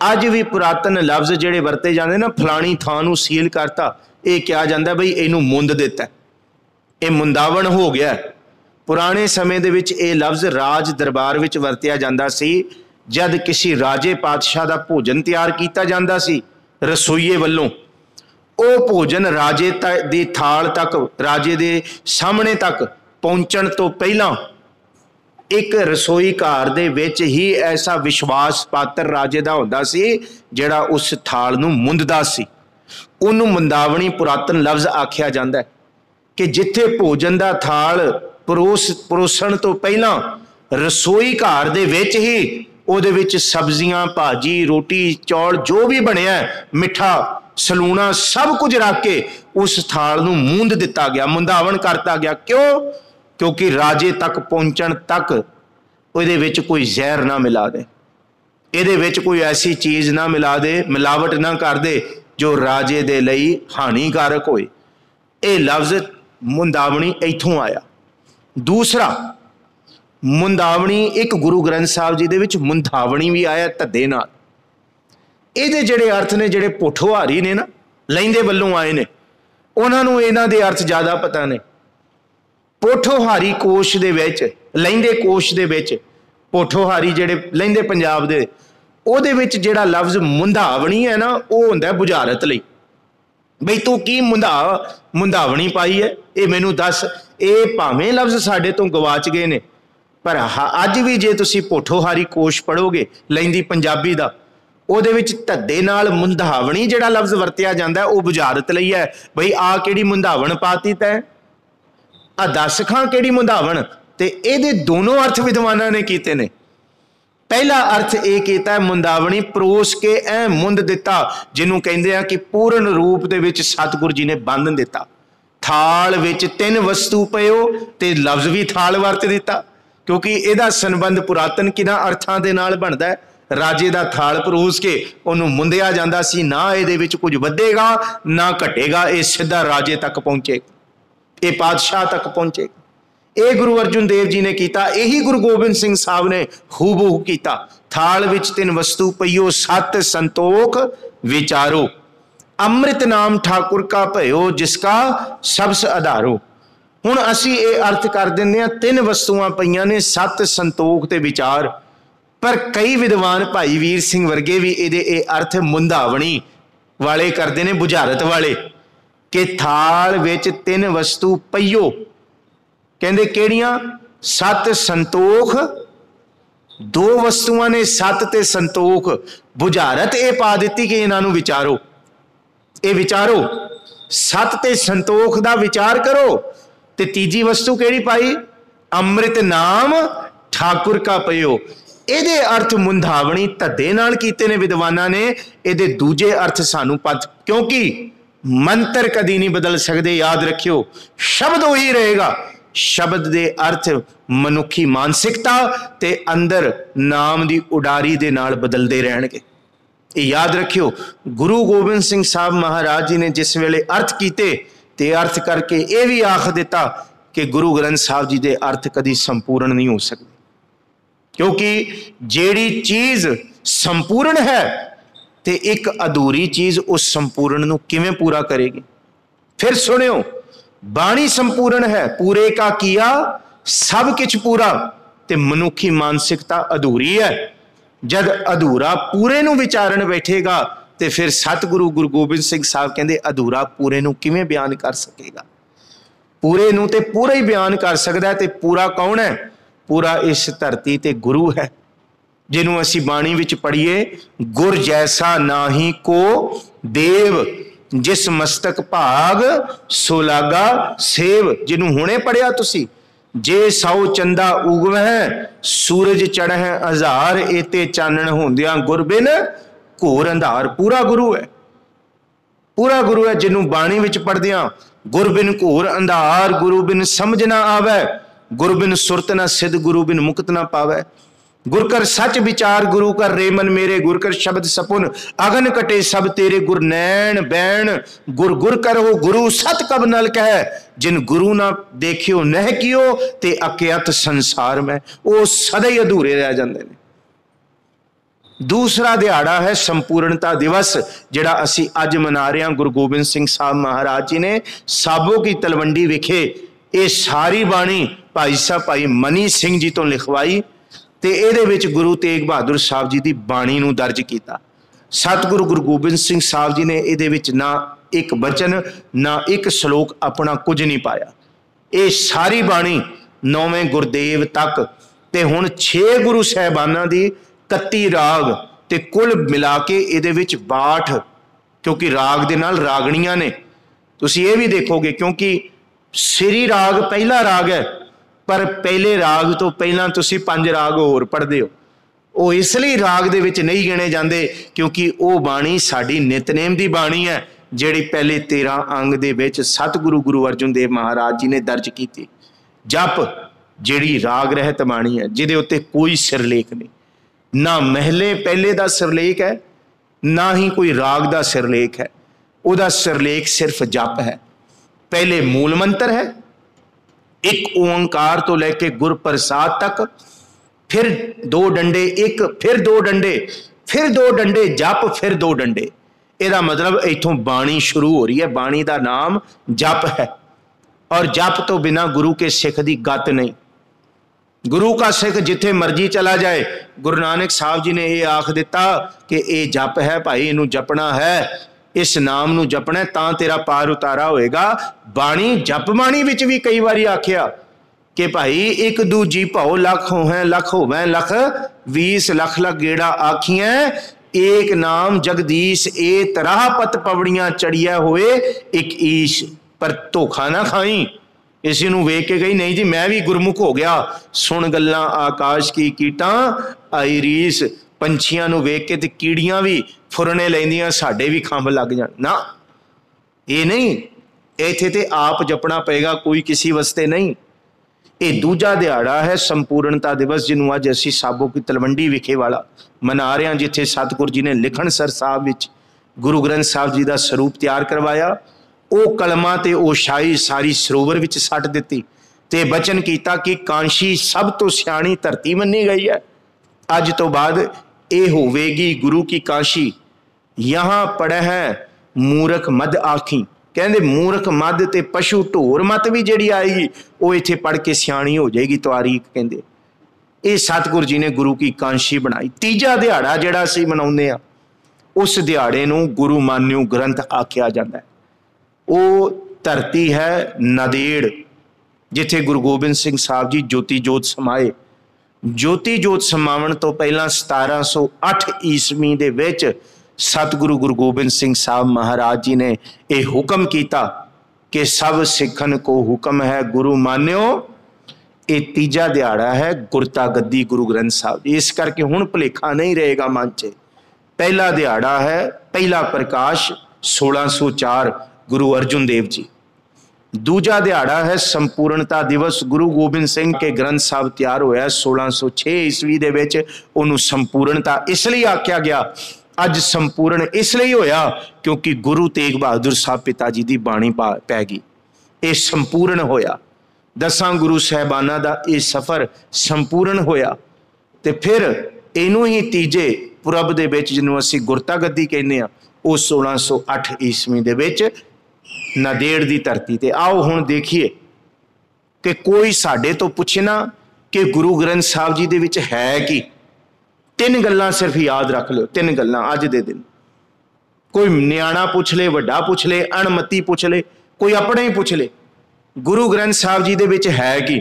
अज भी पुरातन लफ्ज जिहड़े वरते जाते ना, फलानी थां नूं सील करता, ये कहा जाता बई इनू मुंद दिता, ये मुंदावण हो गया। पुराने समय दे विच ये लफ्ज राज दरबार विच वरतिया जाता सी। जद किसी राजे पातशाह का भोजन तैयार किया जाता सी रसोईए वल्लों, वो भोजन राजे दी थाल तक, राजे दे सामने तक पहुंचण तो पहला एक रसोई घर दे विच ही ऐसा विश्वास पात्र राजे दा हुंदा सी जिहड़ा उस थाल नूं मुंददा सी। उहनूं मुंदावणी पुरातन लफ्ज आख्या जाता है कि जिथे भोजन का थाल परोसण तो पहला रसोई घर दे विच ही उहदे विच सब्जियां भाजी रोटी चौल जो भी बनया मिठा सलूना सब कुछ रख के उस थाल नूं मूंद दिता गया, मुंदावण करता गया। क्यों? क्योंकि राजे तक पहुंचण तक उहदे विच कोई जहर ना मिला दे, इहदे विच कोई ऐसी चीज़ ना मिला दे, मिलावट ना कर दे जो राजे दे लई हानिकारक होए। ये लफ्ज मुंदावणी इथों आया। दूसरा मुंदावणी एक गुरु ग्रंथ साहब जी दे विच मुंदावणी भी आया धद्दे नाल। इहदे जिहड़े अर्थ ने जिहड़े पोठोहारी ने ना लैंदे वल्लों आए ने उन्हां नूं इन्हां दे अर्थ ज़्यादा पता ने। पोठोहारी कोश दे विच लैंदे कोश दे विच पोठोहारी जिहड़े लैंदे पंजाब दे ਉਹਦੇ ਵਿੱਚ ਜਿਹੜਾ लफ्ज़ मुंदावणी है ना वो ਹੁੰਦਾ बुझारत लई। बई तू की मुंदावणी पाई है ये मैनू दस। ये भावें लफ्ज़ साडे तो गवाच गए ने पर अज भी जे तुसी पोठोहारी कोश पढ़ोगे लैंदी पंजाबी दा ਉਹਦੇ ਵਿੱਚ ਧੱਦੇ ਨਾਲ मुंदावणी ਜਿਹੜਾ लफ्ज़ ਵਰਤਿਆ ਜਾਂਦਾ ਉਹ बुझारत ਲਈ है। बई आ ਕਿਹੜੀ मुंदावण पाती तै आ दस खां ਕਿਹੜੀ मुंदावण। ते ਇਹਦੇ दोनों अर्थ विद्वानां ने कीते ने। पहला अर्थ ये किया मुंदावणी परोस के ऐ मुंद दिता जिन्हों कहते हैं कि पूर्ण रूप दे विच सतगुरु जी ने बंध दिता। थाल विच 3 वस्तु पयो ते लफ्ज़ भी थाल वरत दिता क्योंकि इहदा संबंध पुरातन किना अर्थां दे नाल बनदा है। राजे दा थाल परोस के उन्होंने मुंदिया जांदा सी, ना इहदे विच कुछ वधेगा ना घटेगा, ये सीधा राजे तक पहुंचे, ये पातशाह तक पहुंचे। ये गुरु अर्जुन देव जी ने किया, यही गुरु गोबिंद सिंह साहब ने हूबहू किया। थाल विच 3 वस्तु पईओ 7 संतोख विचारो, अमृत नाम ठाकुर का भयो जिसका सबस आधारो। हुण असी ये अर्थ कर दिंदे हां 3 वस्तुआं पईआं ने 7 संतोख ते विचार। पर कई विद्वान भाई वीर सिंह वर्गे भी ये अर्थ मुंदावणी वाले करते हैं, बुझारत वाले कि थाल विच 3 वस्तु पईओ कहते केड़ियां 7 संतोख। 2 वस्तुआं ने 7 ते संतोख, बुझारत ये पा दी कि इन्हां नूं विचारो, ये विचारो 7 ते संतोख दा विचार करो। ते तीजी वस्तु केड़ी पाई, अमृत नाम ठाकुर का पयो। ਇਹਦੇ अर्थ मुंदावणी धद्दे नाल कीते ने विद्वानां ने। ਇਹਦੇ दूजे अर्थ सानू पत क्योंकि मंत्र कदी नहीं बदल सकते। याद रखियो शब्द वही रहेगा। शब्द दे अर्थ मनुखी मानसिकता ते अंदर नाम दी उडारी दे नाल बदलते रहणगे। याद रखियो गुरु गोबिंद सिंह साहब महाराज जी ने जिस वेले अर्थ कीते ते अर्थ करके ये भी आख दिता कि गुरु ग्रंथ साहब जी दे अर्थ कदी संपूर्ण नहीं हो सकते क्योंकि जेड़ी चीज संपूर्ण है ते एक अधूरी चीज उस संपूर्ण नूं किवें पूरा करेगी। फिर सुनियो बाणी संपूर्ण है, पूरे का किया सब किछ पूरा, ते मनुखी मानसिकता अधूरी है। जद अधूरा पूरे नूं विचारण बैठेगा ते फिर सतगुरु गुरु गोबिंद सिंह साहब कहंदे अधूरा पूरे नूं किवें बयान कर सकेगा। पूरे नूं ते पूरा ही बयान कर सकदा है। ते पूरा कौन है? पूरा इस धरती ते गुरु है जिन्हों असी बाणी विच पढ़िए, गुर जैसा नाही को देव जिस मस्तक भाग सो लागा सेव। जिन्हों हुणे पढ़िया तुसी, जे 100 चंदा उगवै सूरज चढ़ै 1000 एते चानण होंदियां गुर बिन घोर अंधार। पूरा गुरु है, पूरा गुरु है जिन्हों बाणी विच पढ़दियां गुर बिन घोर अंधार, गुरु बिन समझ ना आवे, गुरु बिन सुरत ना सिद्ध, गुरु बिन मुक्त ना पावे। गुर कर सच विचार गुरु कर रे मन मेरे, गुर कर शब्द सपुन अगन कटे सब तेरे। गुर नैन बैण गुर गुर करो गुरु सत कब नल कह, जिन गुरु ना देखियो नह कियो ते अकियत संसार में। वो सदा ही अधूरे रह जाते हैं। दूसरा दिहाड़ा है संपूर्णता दिवस जिहड़ा असी अज मना रहे हैं। गुरु गोबिंद सिंह साहब महाराज जी ने साबो की तलवंडी विखे ये सारी बाणी भाई साहब भाई मनी सिंह जी तो लिखवाई ते इहदे विच गुरु तेग बहादुर साहब जी की बाणी नूं दर्ज किया। सतगुरु गुरु गोबिंद सिंह साहब जी ने इहदे विच ना एक वचन ना एक श्लोक अपना कुछ नहीं पाया। ये सारी बाणी 9वें गुरदेव तक ते हुण 6 गुरु साहिबानां दी 31 राग ते कुल मिला के इहदे विच 62, क्योंकि राग दे नाल रागणियां ने। तुसीं ये भी देखोगे क्योंकि श्री राग पहला राग है, पर पहले राग तो पहला तुसी 5 राग होर पढ़ते हो। वो इसलिए राग दे विच नहीं गिने जाते क्योंकि वो बाणी साडी नितनेम दी बाणी है जिहड़ी पहले 13 अंग दे विच सतगुरु गुरु अर्जुन देव महाराज जी ने दर्ज की। जप जिहड़ी राग रहत बाणी है जिहदे उत्ते कोई सिरलेख नहीं, ना महले पहले दा सिरलेख है ना ही कोई राग दा सिरलेख है। उहदा सिरलेख सिर्फ जप है। पहले मूल मंत्र है, एक ओंकार तो लेके गुर प्रसाद तक, फिर 2 डंडे, एक फिर 2 डंडे, फिर 2 डंडे जप, फिर 2 डंडे। ਇਹਦਾ मतलब इथों बाणी शुरू हो रही है। बाणी का नाम जप है, और जप तो बिना गुरु के सिख की गत नहीं। गुरु का सिख जिथे मर्जी चला जाए, गुरु नानक साहब जी ने यह आख दिता कि ये जप है भाई, इनू जपना है, इस नाम नू जपना तां तेरा पार उतारा होएगा। बाणी जप बाणी विच भी कई बारी आख्या कि भाई एक दूजी भाओ लख होवें, लख होवें लख 20 लख लख गेड़ा आखियां, एक नाम जगदीश ए तराह पत पवड़ियां चढ़िया होए एक ईश, पर धोखा ना खाई। इसी नू वेख के गई नहीं जी मैं भी गुरमुख हो गया, सुन गल्लां आकाश की कीटां आई रीस। पंछियां नू वेख के ते कीड़ियां भी फुरने लैंदियां, साडे भी खंभ लग जाण ना। ये नहीं, इत्थे ते आप जपना पेगा, कोई किसी वास्ते नहीं। ये दूजा दिहाड़ा है संपूर्णता दिवस, जिन्होंने अज असी साबो की तलवंडी विखे वाला मना रहे हैं, जिथे सतगुरु जी ने लिखणसर साहब विच गुरु ग्रंथ साहब जी का स्वरूप तैयार करवाया। वो कलमा ते वो शाही सारी सरोवर विच सट दिती ते बचन किया कि कांशी सब तो सियाणी धरती मनी गई है। अज तो बाद ये होवेगी गुरु की काशी, यहाँ पढ़े है मूर्ख मद आखी। कहते मूर्ख मद ते पशु ढोर मत भी जिहड़ी आएगी वो इत्थे पढ़ के सियाणी हो जाएगी तारीख। कहते ये सतगुरु जी ने गुरु की कांशी बनाई। तीजा दिहाड़ा जिहड़ा असीं मनाउंदे आ, उस दिहाड़े नूं गुरु मान्यू ग्रंथ आख्या जाता है। वो धरती है नदेड़, जिथे गुरु गोबिंद सिंह साहब जी ज्योति जोत समाए। ज्योति जोत समावन तो पहला 1708 ईस्वी दे विच सतगुरु गुरु गोबिंद सिंह साहब महाराज जी ने यह हुक्म किया कि सब सिखन को हुक्म है गुरु मान्यो। ये तीजा दिहाड़ा है गुरता गद्दी गुरु ग्रंथ साहब जी। इस करके हुण भुलेखा नहीं रहेगा मन च। पहला दिहाड़ा है पहला प्रकाश 1604 गुरु अर्जुन देव जी। दूजा दिहाड़ा है संपूर्णता दिवस, गुरु गोबिंद सिंह के ग्रंथ साहब तैयार होया 1606 ईस्वी दे विच। उन्होंने संपूर्णता इसलिए आख्या गया, अज संपूर्ण इसलिए होया क्योंकि गुरु तेग बहादुर साहब पिता जी की बाणी पै गई। ये संपूर्ण होया, 10 गुरु साहबाना का यह सफ़र संपूर्ण होया। ते फिर इनू ही तीजे पुरब दे विच जिन्हों असीं गुरता गद्दी कहने आ, वो 1608 ईस्वी दे विच नदेड़ की धरती ते। आओ हुण देखिए कि कोई साडे तो पुछे ना कि गुरु ग्रंथ साहब जी दे विच है कि। 3 गल्लां सिर्फ याद रख लो, 3 गल्लां अज दे दिन। कोई न्याणा पुछ ले, वड्डा पुछ ले, अणमती पुछ ले, कोई अपने ही पुछ ले, गुरु ग्रंथ साहब जी दे विच है कि।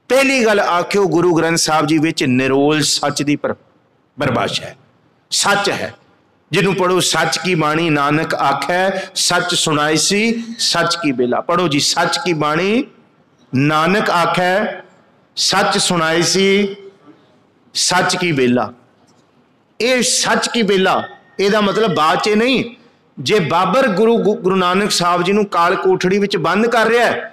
पहली गल आखियो गुरु ग्रंथ साहब जी विच निरोल सच की परिभाषा है। सच है, जिन्हों पढ़ो सच की बाणी नानक आखै, सच सुनाई सी सच की बेला। पढ़ो जी, सच की बाणी नानक आखै, सच सुनाई सी सच की बेला। ये सच की बेला ਇਹਦਾ मतलब बाद च नहीं। जे बाबर गुरु नानक साहब जी नूं काल कोठड़ी विच बंद कर रहा है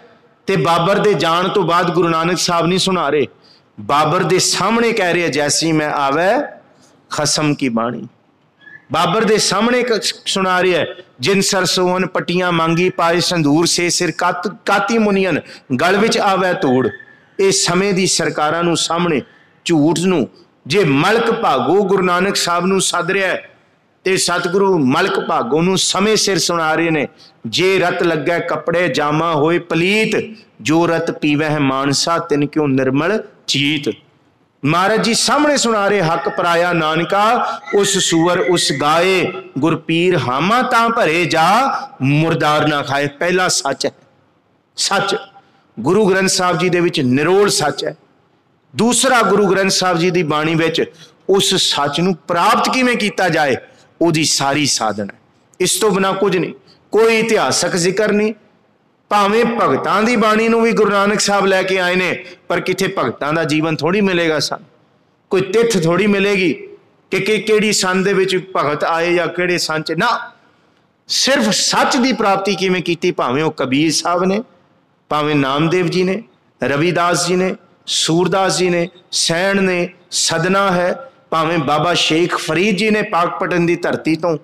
तो बाबर दे जान तो बाद गुरु नानक साहब नहीं सुना रहे, बाबर दे सामने कह रहे जैसी मैं आवे खसम की बाणी। बाबर दे सामने सुना रहे है, जिन सरसोवन पट्टियां मांगी पाए संदूर से सिर काती मुनियन गल विच आवे धूड़। ये समय दी सरकारां नूं सामने झूठ नूं जे मलक भागो गुरु नानक साहब नूं सद रहा है ते सतगुरु मलक भागो नूं समय सिर सुना रहे ने। जे रत लगे कपड़े जामा होए पलीत, जो रत पीवे है मानसा तिन क्यों निर्मल चीत। महाराज जी सामने सुना रहे हक पराया नानका उस सुअर उस गाए, गुरपीर हामा तां भरे जा मुरदार ना खाए। पहला सच है, सच गुरु ग्रंथ साहब जी दे विच निरोल सच है। दूसरा गुरु ग्रंथ साहब जी की बाणी विच उस सच नूं प्राप्त किवें कीता जाए उहदी सारी साधन है। इस तो बिना कुछ नहीं, कोई इतिहासक जिक्र नहीं। भावें भगतां दी बाणी नूं भी गुरु नानक साहब लैके आए ने, पर किथे भगतां दा जीवन थोड़ी मिलेगा सन, कोई तिथ थोड़ी मिलेगी कि किहड़ी सन दे विच भगत आए या किहड़े सन च ना। सिर्फ सच की प्राप्ति किवें कीती, भावें वो कबीर साहब ने, भावें नामदेव जी ने, रविदास जी ने, सूरदास जी ने, सैन ने, सदना है, भावें बाबा शेख फरीद जी ने पाकपटन की धरती तो,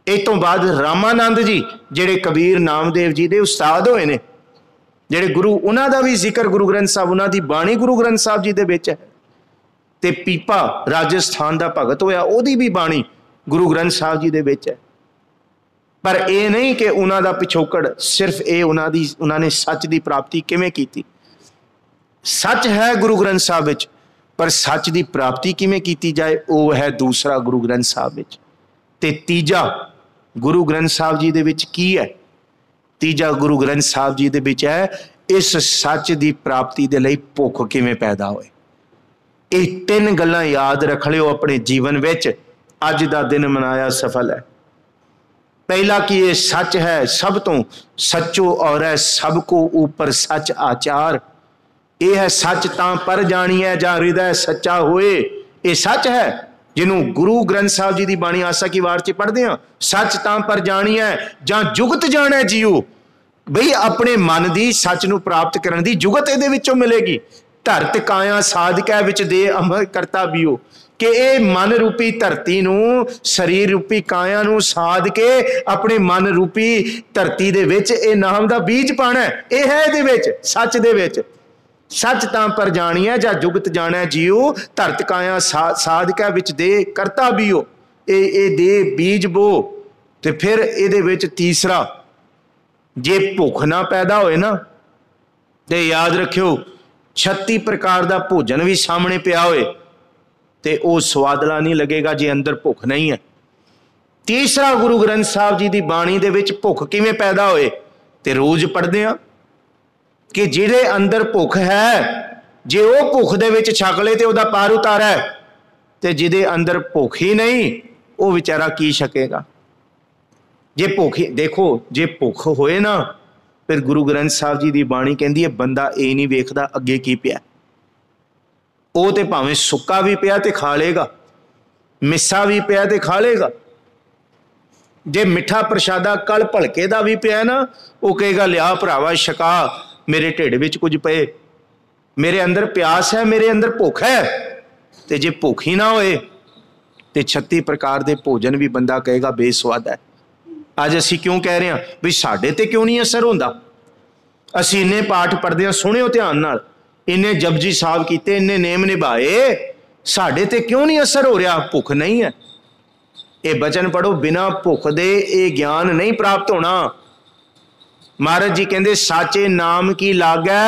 इस तो बाद रामानंद जी जिहड़े कबीर नामदेव जी के उस्ताद होए ने, ਜਿਹੜੇ ਗੁਰੂ ਉਹਨਾਂ ਦਾ ਵੀ ਜ਼ਿਕਰ ਗੁਰੂ ਗ੍ਰੰਥ ਸਾਹਿਬ, ਉਹਨਾਂ ਦੀ ਬਾਣੀ ਗੁਰੂ ਗ੍ਰੰਥ ਸਾਹਿਬ ਜੀ ਦੇ ਵਿੱਚ ਹੈ। ਤੇ ਪੀਪਾ ਰਾਜਸਥਾਨ ਦਾ ਭਗਤ ਹੋਇਆ, ਉਹਦੀ ਵੀ ਬਾਣੀ ਗੁਰੂ ਗ੍ਰੰਥ ਸਾਹਿਬ ਜੀ ਦੇ ਵਿੱਚ ਹੈ। ਪਰ ਇਹ ਨਹੀਂ ਕਿ ਉਹਨਾਂ ਦਾ ਪਿਛੋਕੜ ਸਿਰਫ ਇਹ ਉਹਨਾਂ ਨੇ ਸੱਚ ਦੀ ਪ੍ਰਾਪਤੀ ਕਿਵੇਂ ਕੀਤੀ। ਸੱਚ ਹੈ ਗੁਰੂ ਗ੍ਰੰਥ ਸਾਹਿਬ ਵਿੱਚ, ਪਰ ਸੱਚ ਦੀ ਪ੍ਰਾਪਤੀ ਕਿਵੇਂ ਕੀਤੀ ਜਾਏ ਉਹ ਹੈ ਦੂਸਰਾ ਗੁਰੂ ਗ੍ਰੰਥ ਸਾਹਿਬ ਵਿੱਚ। ਤੇ ਤੀਜਾ ਗੁਰੂ ਗ੍ਰੰਥ ਸਾਹਿਬ ਜੀ ਦੇ ਵਿੱਚ ਕੀ ਹੈ? ਤੀਜਾ ਗੁਰੂ ਗ੍ਰੰਥ ਸਾਹਿਬ ਜੀ ਦੇ ਵਿੱਚ ਹੈ ਇਸ ਸੱਚ ਦੀ ਪ੍ਰਾਪਤੀ ਦੇ ਲਈ ਭੁੱਖ ਕਿਵੇਂ ਪੈਦਾ ਹੋਏ। ਇਹ ਤਿੰਨ ਗੱਲਾਂ ਯਾਦ ਰੱਖ ਲਿਓ ਆਪਣੇ ਜੀਵਨ ਵਿੱਚ। ਅੱਜ ਦਾ ਦਿਨ ਮਨਾਇਆ ਸਫਲ ਹੈ। पहला कि ये सच है, सब तो सच्चो और है सबको ऊपर सच आचार। ये है सच तां पर जानी है जा हृदय सच्चा होए। ये सच है जिन्हों गुरु ग्रंथ साहब जी की बाणी आसा की वार च पढ़ते हैं, सच तां पर जानी है जां जुगत जाना जियो। बई अपने मन की सच नूं प्राप्त करने की जुगत इहदे विचों मिलेगी। धरत काया साधकै विच दे अमर करता बियो, कि ये मन रूपी धरती नूं शरीर रूपी काया नूं साध के अपने मन रूपी धरती दे विच ये नाम दा बीज पाना है। ये है इहदे विच सच दे विच। सच तां पर जानी है जां जुगत जाना जियो, धरत काया साधकै विच दे करता बियो। ये दे बीज बो। ते फिर इहदे विच तीसरा, जे भुख ना पैदा होए ना ते याद रखियो 36 प्रकार दा भोजन भी सामने पिया होए ते वो स्वादला नहीं लगेगा जे अंदर भुख नहीं है। तीसरा गुरु ग्रंथ साहब जी की बाणी दे विच भुख किवें पैदा होए ते रोज पढ़दे आ कि जिहदे अंदर भुख है जे वो भुख दे विच छक ले ते उहदा पार उतारा है, ते जिहदे अंदर भुख ही नहीं वो बेचारा की छकेगा। जे भुख देखो जे भुख होए ना फिर गुरु ग्रंथ साहब जी की बाणी कहती है बंदा ये नहीं वेखदा अगे की पिया। वो तो भावें सुक्का भी पिया तो खा लेगा, मिस्सा भी पिया तो खा लेगा। जे मिठा प्रशादा कल भलके का भी पिया ना वो कहेगा लिया भरावा छका, मेरे ढिड विच कुछ पे, मेरे अंदर प्यास है, मेरे अंदर भुख है। तो जे भुख ही ना होए तो 36 प्रकार के भोजन भी बंदा कहेगा बेस्वाद है। अज असी क्यों कह रहे हैं भी साडे ते क्यों नहीं असर होंदा? असी इन्ने पाठ पढ़ते हैं, सुनियो ध्यान नाल, इन्ने जपजी साहब किते, इन्ने नेम निभाए, साडे ते क्यों नहीं असर हो रहा? भुख नहीं है। ये बचन पढ़ो, बिना भुख दे ये ज्ञान नहीं प्राप्त होना। महाराज जी कहते साचे नाम की लागै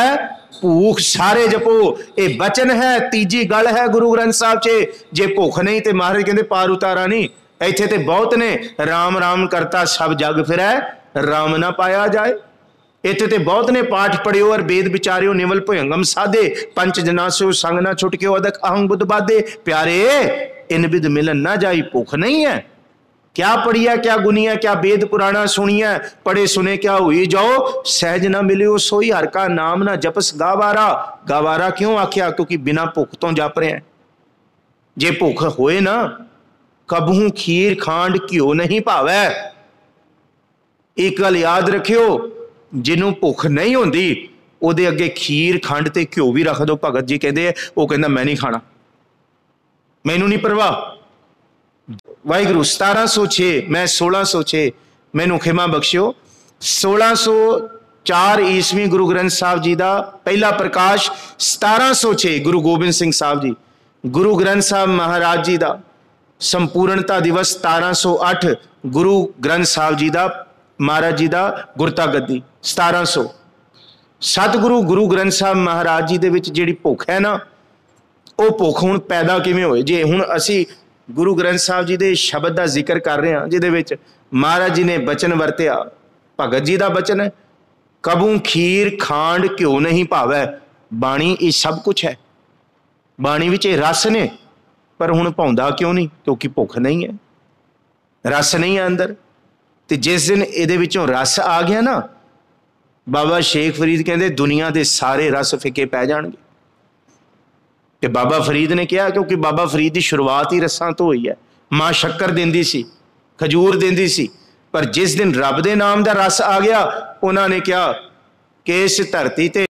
भूख सारे जपो। ये बचन है, तीजी गल है गुरु ग्रंथ साहब च। जे भुख नहीं तो महाराज कहते पार उतारा नहीं। इत्थे ते बहुत ने राम राम करता सब जग फिरै, राम ना पाया जाए। इत्थे ते बहुत ने पाठ पढ़ियो और वेद विचारियो, निवल भुयंगम साधे, पंच जनासो संग ना छुटकियो, अदक अहंग बुद्ध बाधे। प्यारे इन विद मिलन ना जाई। भुख नहीं है। क्या पढ़ी है, क्या गुनी है, क्या वेद पुराना सुनी है, पढ़े सुने क्या हुई जाओ, सहज ना मिलियो सोई हर का नाम ना जपस गावारा। गावारा क्यों आख्या? क्योंकि बिना भुख तो जप रहे हैं। जे भुख होए ना कबहू खीर खांड घ्यो नहीं भावै। एक गल याद रखियो, जिन्हों भुख नहीं होंदी उहदे अगे खीर खंड ते घ्यो भी रख दो, भगत जी कहते वो कहता मैं नहीं खाना, मैनू नहीं परवाह। वाहिगुरू 1706 मैं 1606 मैनू खिमा बख्शियो 1604 ईस्वी गुरु ग्रंथ साहब जी का पहला प्रकाश, 1706 गुरु गोबिंद सिंह साहब जी, गुरु ग्रंथ साहब महाराज जी का संपूर्णता दिवस 1708 गुरु ग्रंथ साहब जी का महाराज जी का गुरता गद्दी 1700। सतगुरु गुरु ग्रंथ साहब महाराज जी दे विच जिहड़ी भुख है ना वो भुख हुण पैदा किवें होए? जे हुण असी गुरु ग्रंथ साहब जी दे शब्द का जिक्र कर रहे हैं जिहदे विच महाराज जी ने बचन वरतिया, भगत जी का बचन है, कबू खीर खांड घ्यो नहीं भावै। बाणी ये सब कुछ है, बाणी विच रस ने, पर हुण भाउंदा क्यों नहीं? क्योंकि भुख नहीं है, रस नहीं है अंदर। तो जिस दिन ये रस आ गया ना, बाबा शेख फरीद कहते दुनिया के सारे रस फिके पै जाएंगे। तो बाबा फरीद ने कहा, क्योंकि बाबा फरीद की शुरुआत ही रसां तो हुई है। माँ शक्कर देंदी सी, खजूर देंदी सी, पर जिस दिन रब के नाम का रस आ गया उन्होंने कहा कि इस धरती ते